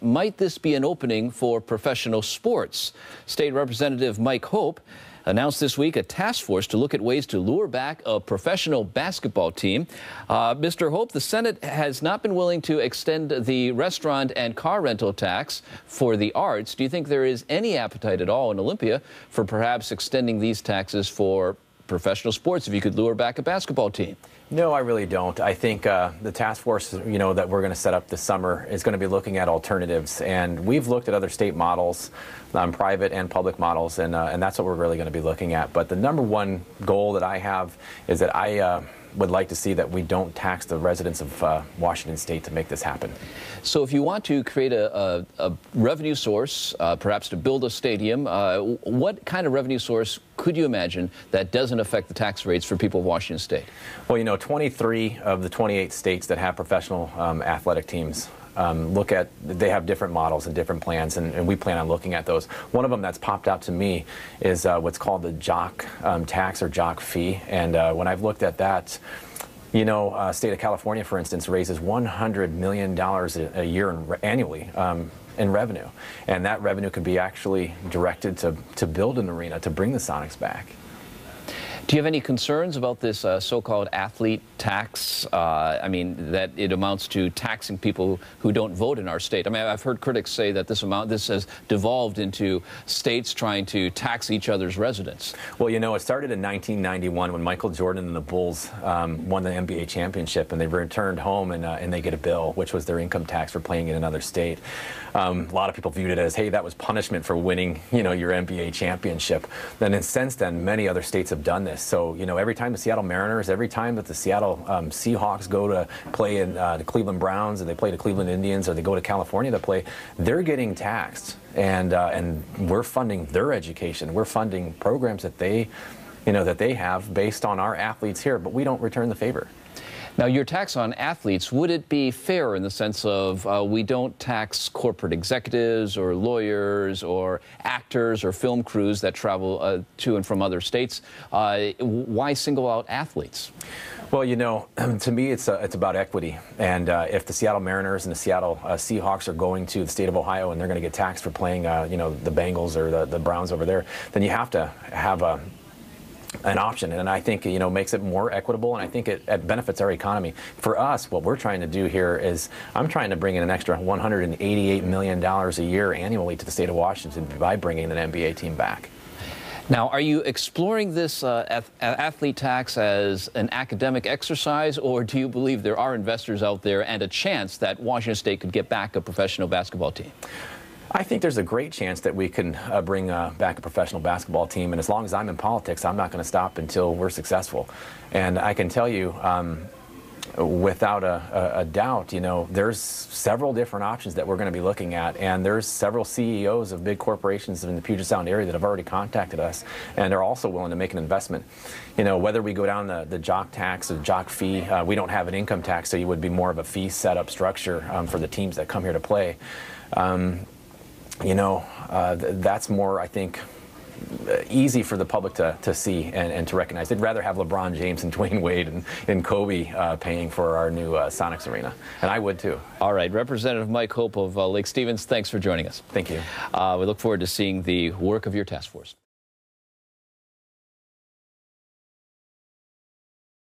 might this be an opening for professional sports? State Representative Mike Hope announced this week a task force to look at ways to lure back a professional basketball team. Mr. Hope, the Senate has not been willing to extend the restaurant and car rental tax for the arts. Do you think there is any appetite at all in Olympia for perhaps extending these taxes for professional sports if you could lure back a basketball team? No, I really don't. I think the task force, that we're going to set up this summer is going to be looking at alternatives, and we've looked at other state models, private and public models, and that's what we're really going to be looking at. But the number one goal that I have is that I would like to see that we don't tax the residents of Washington State to make this happen. So if you want to create a revenue source, perhaps to build a stadium, what kind of revenue source could you imagine that doesn't affect the tax rates for people of Washington State? Well, 23 of the 28 states that have professional athletic teams they have different models and different plans, and we plan on looking at those. One of them that's popped out to me is what's called the jock tax or jock fee, and when I've looked at that, state of California, for instance, raises $100 million a year annually in revenue, and that revenue could be actually directed to build an arena, to bring the Sonics back. Do you have any concerns about this so-called athlete tax? I mean, that it amounts to taxing people who don't vote in our state. I mean, I've heard critics say that this has devolved into states trying to tax each other's residents. Well, it started in 1991 when Michael Jordan and the Bulls won the NBA championship, and they returned home and they get a bill, which was their income tax for playing in another state. A lot of people viewed it as, hey, that was punishment for winning, your NBA championship. Then, since then, many other states have done this. So, every time the Seattle Mariners, every time that the Seattle Seahawks go to play in the Cleveland Browns, or they play the Cleveland Indians, or they go to California to play, they're getting taxed, and we're funding their education. We're funding programs that they have based on our athletes here, but we don't return the favor. Now, your tax on athletes, would it be fair in the sense of we don't tax corporate executives or lawyers or actors or film crews that travel to and from other states? Why single out athletes? Well, to me, it's about equity. And if the Seattle Mariners and the Seattle Seahawks are going to the state of Ohio and they're going to get taxed for playing, the Bengals or the Browns over there, then you have to have an option, and I think makes it more equitable, and I think it benefits our economy. For us, what we're trying to do here is I'm trying to bring in an extra $188 million a year annually to the state of Washington by bringing an NBA team back. Now, are you exploring this athlete tax as an academic exercise, or do you believe there are investors out there and a chance that Washington State could get back a professional basketball team? I think there's a great chance that we can bring back a professional basketball team, and as long as I'm in politics, I'm not going to stop until we're successful. And I can tell you, without a doubt, there's several different options that we're going to be looking at, and there's several CEOs of big corporations in the Puget Sound area that have already contacted us and are also willing to make an investment. Whether we go down the jock tax or jock fee, we don't have an income tax, so you would be more of a fee setup structure for the teams that come here to play. That's more, I think, easy for the public to see and to recognize. They'd rather have LeBron James and Dwayne Wade and Kobe paying for our new Sonics arena, and I would too. All right, Representative Mike Hope of Lake Stevens, thanks for joining us. Thank you. We look forward to seeing the work of your task force.